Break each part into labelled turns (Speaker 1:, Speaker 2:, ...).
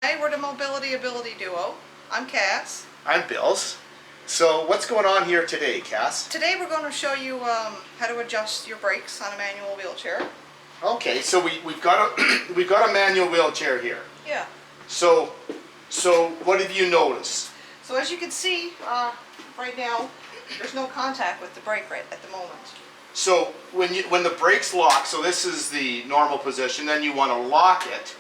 Speaker 1: Hey, we're the Mobility Ability Duo. I'm Cass.
Speaker 2: I'm Bills. So what's going on here today, Cass?
Speaker 1: Today we're going to show you how to adjust your brakes on a manual wheelchair.
Speaker 2: Okay, so we've got a we've got a manual wheelchair here.
Speaker 1: Yeah.
Speaker 2: So what have you noticed?
Speaker 1: So as you can see, right now, there's no contact with the brake right at the moment.
Speaker 2: So when the brakes lock, so this is the normal position, then you want to lock it.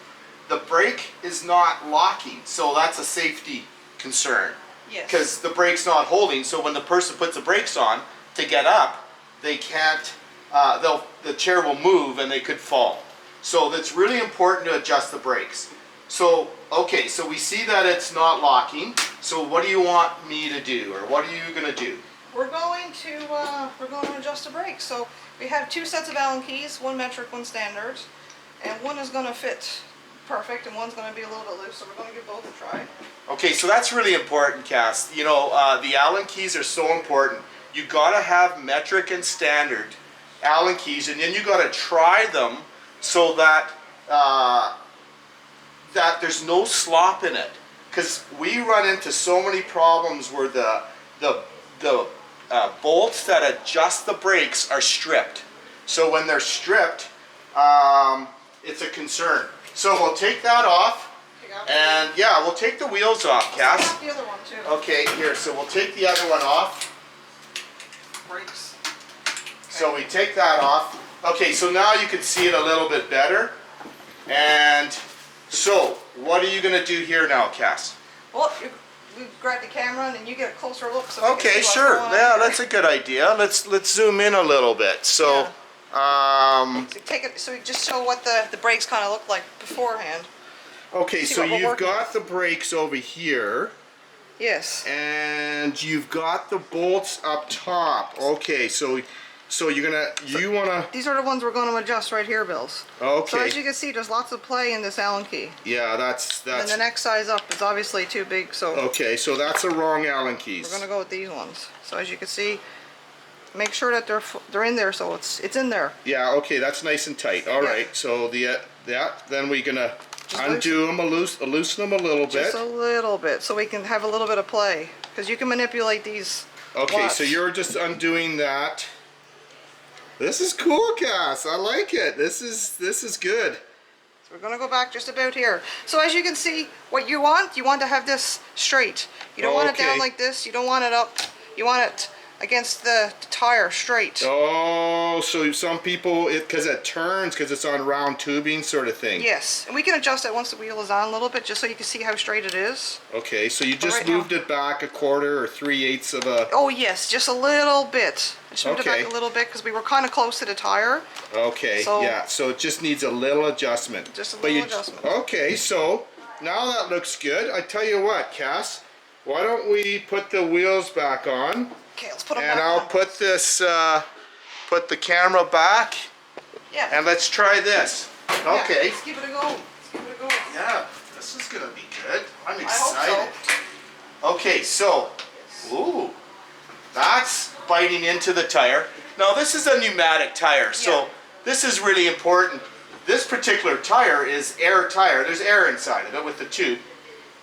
Speaker 2: The brake is not locking, so that's a safety concern.
Speaker 1: Yes.
Speaker 2: Because the brake's not holding, so when the person puts the brakes on to get up, they can't, the chair will move and they could fall. So it's really important to adjust the brakes. So, okay, so we see that it's not locking, so what do you want me to do, or what are you going to do?
Speaker 1: We're going to adjust the brakes. So we have two sets of Allen keys, one metric, one standard, and one is going to fit perfect and one's going to be a little bit loose, so we're going to give both a try.
Speaker 2: Okay, so that's really important, Cass. You know, the Allen keys are so important. You got to have metric and standard Allen keys, and then you got to try them so that that there's no slop in it. Because we run into so many problems where the bolts that adjust the brakes are stripped. So when they're stripped, it's a concern. So we'll take that off, and yeah, we'll take the wheels off, Cass.
Speaker 1: The other one too.
Speaker 2: Okay, here, so we'll take the other one off.
Speaker 1: Brakes.
Speaker 2: So we take that off. Okay, so now you can see it a little bit better. And so, what are you going to do here now, Cass?
Speaker 1: Well, we grab the camera and then you get a closer look. So we can
Speaker 2: Okay,
Speaker 1: see what's
Speaker 2: sure.
Speaker 1: going on
Speaker 2: Yeah,
Speaker 1: here.
Speaker 2: that's a good idea. Let's zoom in a little bit. So,
Speaker 1: So take it. So we just show what the brakes kind of look like beforehand.
Speaker 2: okay,
Speaker 1: See
Speaker 2: so
Speaker 1: what we're
Speaker 2: you've
Speaker 1: working
Speaker 2: got the brakes over here,
Speaker 1: Yes.
Speaker 2: and you've got the bolts up top. Okay, so you wanna.
Speaker 1: These are the ones we're going to adjust right here, Bills.
Speaker 2: Okay.
Speaker 1: So as you can see, there's lots of play in this Allen key.
Speaker 2: Yeah, that's.
Speaker 1: And the next size up is obviously too big, so
Speaker 2: Okay, so that's the wrong Allen keys.
Speaker 1: we're going to go with these ones. So as you can see, make sure that they're in there, so it's in there.
Speaker 2: Yeah, okay, that's nice and tight. All right, so then we're gonna undo them, loosen them a little bit.
Speaker 1: Just a little bit, so we can have a little bit of play, because you can manipulate these.
Speaker 2: Okay,
Speaker 1: lots.
Speaker 2: so you're just undoing that. This is cool, Cass. I like it. This is good.
Speaker 1: So we're going to go back just about here. So as you can see, what you want to have this straight. You don't want it down
Speaker 2: Okay.
Speaker 1: like this. You don't want it up. You want it against the tire straight.
Speaker 2: Oh, so some people, because it turns, because it's on round tubing sort of thing.
Speaker 1: Yes, and we can adjust it once the wheel is on a little bit, just so you can see how straight it is.
Speaker 2: Okay, so you just
Speaker 1: right now-
Speaker 2: moved it back a quarter or 3/8 of a.
Speaker 1: Oh yes, just a little bit. I just moved it
Speaker 2: Okay.
Speaker 1: back a little bit because we were kind of close to the tire.
Speaker 2: Okay,
Speaker 1: So-
Speaker 2: yeah, so it just needs a little adjustment.
Speaker 1: Just a
Speaker 2: But
Speaker 1: little adjustment.
Speaker 2: Okay, so now that looks good. I tell you what, Cass, why don't we put the wheels back on,
Speaker 1: Okay, let's put them
Speaker 2: and
Speaker 1: back
Speaker 2: I'll
Speaker 1: on.
Speaker 2: put this, put the camera back,
Speaker 1: Yeah.
Speaker 2: and let's try this.
Speaker 1: Yeah,
Speaker 2: Okay.
Speaker 1: let's give it a go. Let's give it a go.
Speaker 2: Yeah, this is gonna be good. I'm
Speaker 1: I hope
Speaker 2: excited. Okay, so, ooh, that's biting into the tire. Now this is a pneumatic tire, so
Speaker 1: Yeah.
Speaker 2: this is really important. This particular tire is air tire. There's air inside of it with the tube.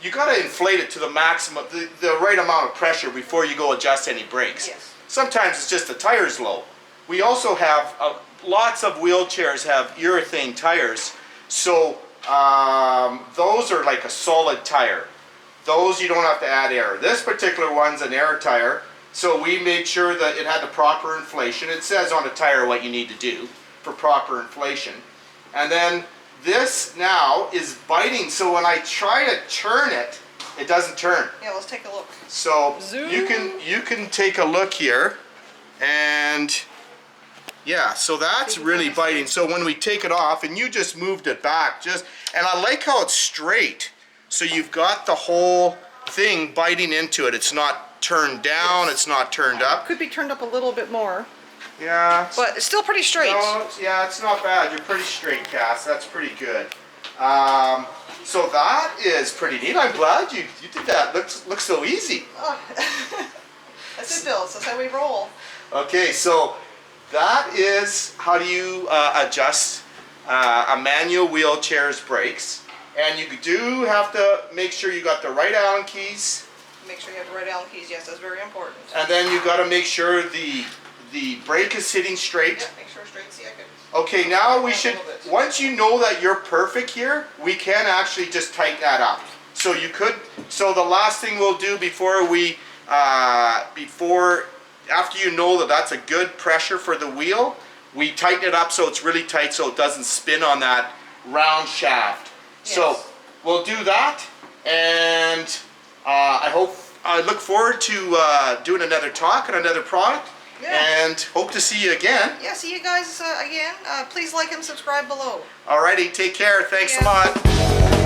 Speaker 2: You gotta inflate it to the maximum, the right amount of pressure before you go adjust any brakes.
Speaker 1: Yes.
Speaker 2: Sometimes it's just the tire's low. We also have, lots of wheelchairs have urethane tires, so those are like a solid tire. Those you don't have to add air. This particular one's an air tire, so we made sure that it had the proper inflation. It says on the tire what you need to do for proper inflation. And then this now is biting, so when I try to turn it, it doesn't turn.
Speaker 1: Yeah, let's take a look.
Speaker 2: So
Speaker 1: Zoom.
Speaker 2: you can take a look here, and yeah, so that's
Speaker 1: See,
Speaker 2: really
Speaker 1: nice.
Speaker 2: biting. So when we take it off, and you just moved it back, and I like how it's straight. So you've got the whole thing biting into it. It's not turned down. It's not turned up.
Speaker 1: Could be turned up a little bit more,
Speaker 2: Yeah.
Speaker 1: but it's still pretty straight.
Speaker 2: No, yeah, it's not bad. You're pretty straight, Cass. That's pretty good. So that is pretty neat. I'm glad you did that. Looks so easy.
Speaker 1: That's it, Bills. That's how we roll.
Speaker 2: Okay, so that is how do you adjust a manual wheelchair's brakes. And you do have to make sure you got the right Allen keys.
Speaker 1: Make sure you have the right Allen keys. Yes, that's very important.
Speaker 2: And then you got to make sure the brake is sitting straight.
Speaker 1: Yeah, make sure straight. See, I could.
Speaker 2: Okay, now we
Speaker 1: A
Speaker 2: should,
Speaker 1: little bit.
Speaker 2: once you know that you're perfect here, we can actually just tighten that up. So you could, so the last thing we'll do before we, after you know that that's a good pressure for the wheel, we tighten it up so it's really tight so it doesn't spin on that round shaft. So
Speaker 1: Yes.
Speaker 2: we'll do that, and I look forward to doing another talk on another product,
Speaker 1: Yeah.
Speaker 2: and hope to see you again.
Speaker 1: Yeah, see you guys again. Please like and subscribe below.
Speaker 2: Alrighty, take care. Thanks a
Speaker 1: Yeah.
Speaker 2: lot.